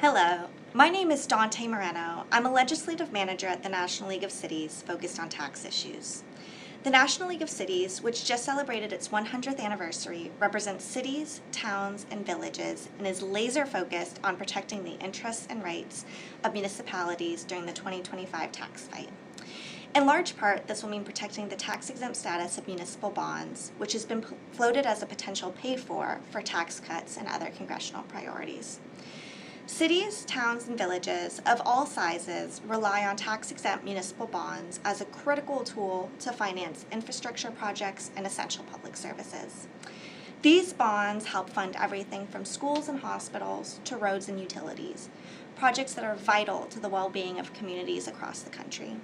Hello, my name is Dante Moreno. I'm a legislative manager at the National League of Cities focused on tax issues. The National League of Cities, which just celebrated its 100th anniversary, represents cities, towns, and villages and is laser focused on protecting the interests and rights of municipalities during the 2025 tax fight. In large part, this will mean protecting the tax-exempt status of municipal bonds, which has been floated as a potential pay-for tax cuts and other congressional priorities. Cities, towns, and villages of all sizes rely on tax-exempt municipal bonds as a critical tool to finance infrastructure projects and essential public services. These bonds help fund everything from schools and hospitals to roads and utilities, projects that are vital to the well-being of communities across the country.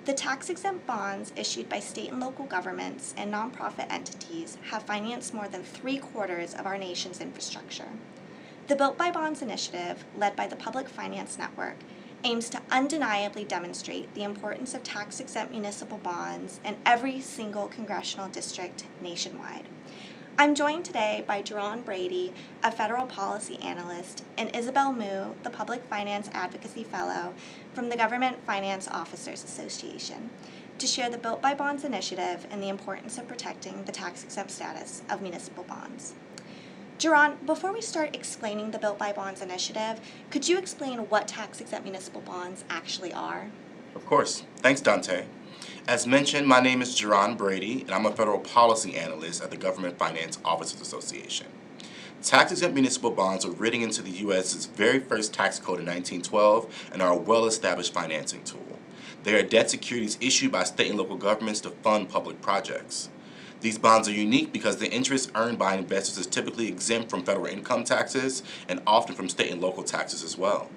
The tax-exempt bonds issued by state and local governments and nonprofit entities have financed more than 3/4 of our nation's infrastructure. The Built by Bonds initiative, led by the Public Finance Network, aims to undeniably demonstrate the importance of tax-exempt municipal bonds in every single congressional district nationwide. I'm joined today by Jarron Brady, a federal policy analyst, and Isabel, the Public Finance Advocacy Fellow from the Government Finance Officers Association, to share the Built by Bonds initiative and the importance of protecting the tax-exempt status of municipal bonds. Jarron, before we start explaining the Built by Bonds initiative, could you explain what tax-exempt municipal bonds actually are? Of course. Thanks, Dante. As mentioned, my name is Jarron Brady, and I'm a federal policy analyst at the Government Finance Officers Association. Tax-exempt municipal bonds were written into the U.S.'s very first tax code in 1912 and are a well-established financing tool. They are debt securities issued by state and local governments to fund public projects. These bonds are unique because the interest earned by investors is typically exempt from federal income taxes and often from state and local taxes as well.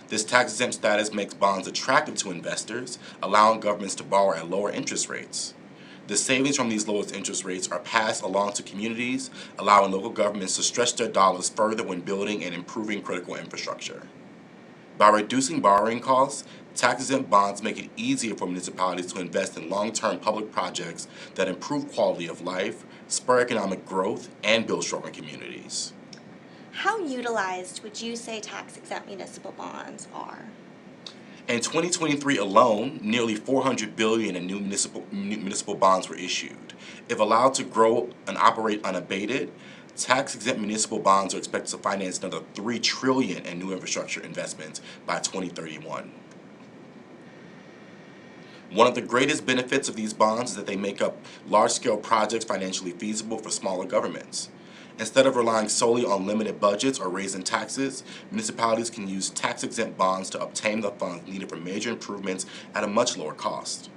This tax-exempt status makes bonds attractive to investors, allowing governments to borrow at lower interest rates. The savings from these lowest interest rates are passed along to communities, allowing local governments to stretch their dollars further when building and improving critical infrastructure. By reducing borrowing costs, tax-exempt bonds make it easier for municipalities to invest in long-term public projects that improve quality of life, spur economic growth, and build stronger communities. How utilized would you say tax-exempt municipal bonds are? In 2023 alone, nearly $400 billion in new municipal bonds were issued. If allowed to grow and operate unabated, tax-exempt municipal bonds are expected to finance another $3 trillion in new infrastructure investments by 2031. One of the greatest benefits of these bonds is that they make up large-scale projects financially feasible for smaller governments. Instead of relying solely on limited budgets or raising taxes, municipalities can use tax-exempt bonds to obtain the funds needed for major improvements at a much lower cost.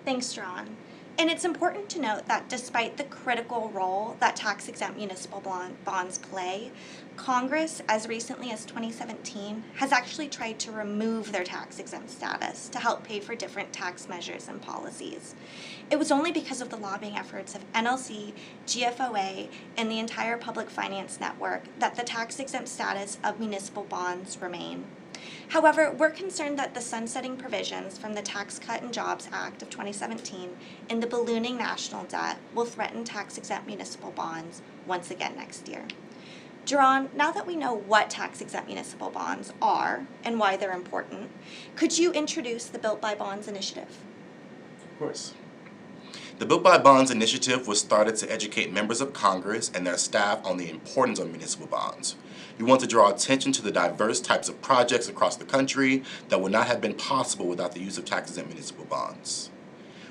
Thanks, Jarron. And it's important to note that despite the critical role that tax-exempt municipal bonds play, Congress, as recently as 2017, has actually tried to remove their tax-exempt status to help pay for different tax measures and policies. It was only because of the lobbying efforts of NLC, GFOA, and the entire Public Finance Network that the tax-exempt status of municipal bonds remain. However, we're concerned that the sunsetting provisions from the Tax Cut and Jobs Act of 2017 and the ballooning national debt will threaten tax-exempt municipal bonds once again next year. Jarron, now that we know what tax-exempt municipal bonds are and why they're important, could you introduce the Built by Bonds initiative? Of course. The Built by Bonds initiative was started to educate members of Congress and their staff on the importance of municipal bonds. We want to draw attention to the diverse types of projects across the country that would not have been possible without the use of tax-exempt municipal bonds.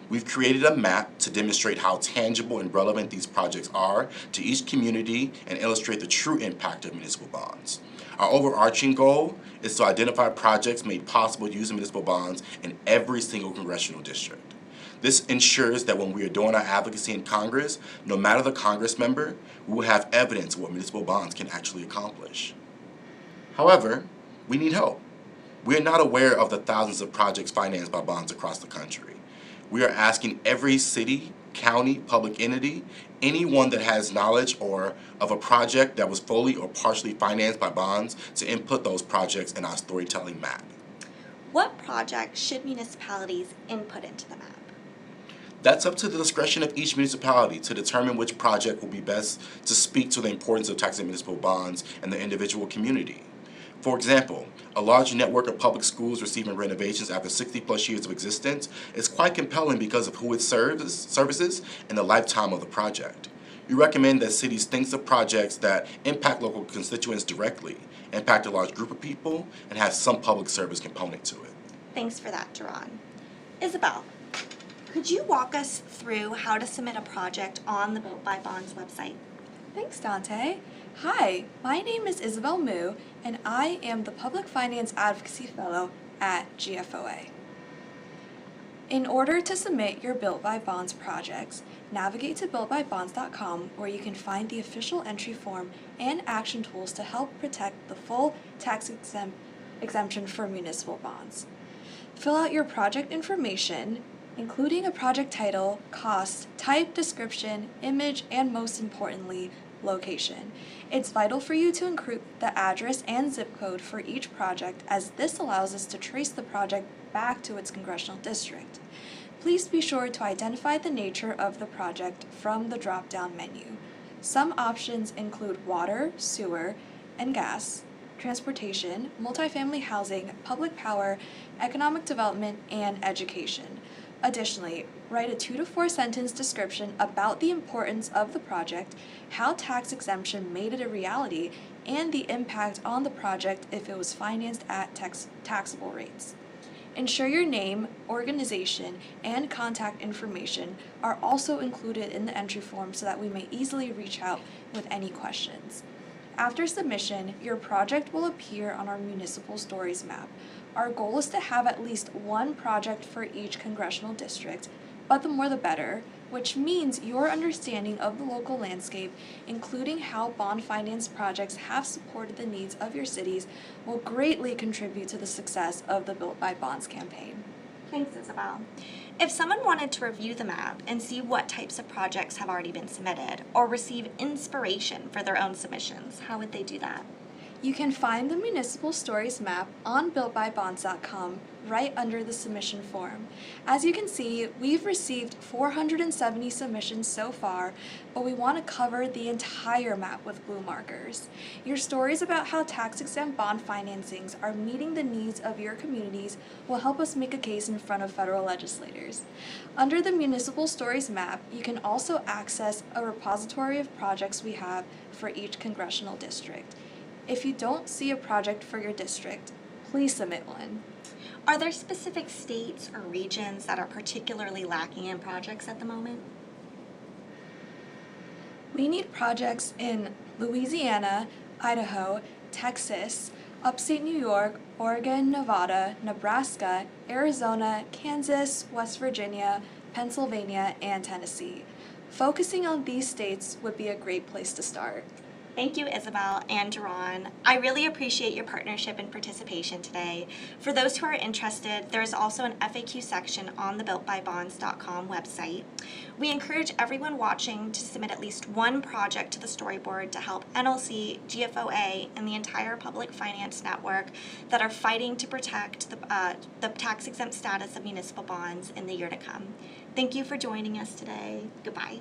We've created a map to demonstrate how tangible and relevant these projects are to each community and illustrate the true impact of municipal bonds. Our overarching goal is to identify projects made possible using municipal bonds in every single congressional district. This ensures that when we are doing our advocacy in Congress, no matter the Congress member, we will have evidence of what municipal bonds can actually accomplish. However, we need help. We are not aware of the thousands of projects financed by bonds across the country. We are asking every city, county, public entity, anyone that has knowledge or of a project that was fully or partially financed by bonds to input those projects in our storytelling map. What projects should municipalities input into the map? That's up to the discretion of each municipality to determine which project will be best to speak to the importance of tax-exempt municipal bonds in the individual community. For example, a large network of public schools receiving renovations after 60-plus years of existence is quite compelling because of who it services and the lifetime of the project. We recommend that cities think of projects that impact local constituents directly, impact a large group of people, and have some public service component to it. Thanks for that, Jarron. Isabel, could you walk us through how to submit a project on the Built by Bonds website? Thanks, Dante. Hi, my name is Isabel Mu, and I am the Public Finance Advocacy Fellow at GFOA. In order to submit your Built by Bonds projects, navigate to builtbybonds.com where you can find the official entry form and action tools to help protect the full tax exemption for municipal bonds. Fill out your project information, including a project title, cost, type, description, image, and most importantly, location. It's vital for you to include the address and zip code for each project, as this allows us to trace the project back to its congressional district. Please be sure to identify the nature of the project from the drop-down menu. Some options include water, sewer, and gas, transportation, multifamily housing, public power, economic development, and education. Additionally, write a 2 to 4 sentence description about the importance of the project, how tax exemption made it a reality, and the impact on the project if it was financed at taxable rates. Ensure your name, organization, and contact information are also included in the entry form so that we may easily reach out with any questions. After submission, your project will appear on our Municipal Stories map. Our goal is to have at least one project for each congressional district, but the more the better, which means your understanding of the local landscape, including how bond finance projects have supported the needs of your cities, will greatly contribute to the success of the Built by Bonds campaign. Thanks, Isabel. If someone wanted to review the map and see what types of projects have already been submitted, or receive inspiration for their own submissions, how would they do that? You can find the Municipal Stories map on builtbybonds.com right under the submission form. As you can see, we've received 470 submissions so far, but we want to cover the entire map with blue markers. Your stories about how tax-exempt bond financings are meeting the needs of your communities will help us make a case in front of federal legislators. Under the Municipal Stories map, you can also access a repository of projects we have for each congressional district. If you don't see a project for your district, please submit one. Are there specific states or regions that are particularly lacking in projects at the moment? We need projects in Louisiana, Idaho, Texas, upstate New York, Oregon, Nevada, Nebraska, Arizona, Kansas, West Virginia, Pennsylvania, and Tennessee. Focusing on these states would be a great place to start. Thank you, Isabel and Jarron. I really appreciate your partnership and participation today. For those who are interested, there is also an FAQ section on the builtbybonds.com website. We encourage everyone watching to submit at least one project to the storyboard to help NLC, GFOA, and the entire public finance network that are fighting to protect the tax-exempt status of municipal bonds in the year to come. Thank you for joining us today. Goodbye.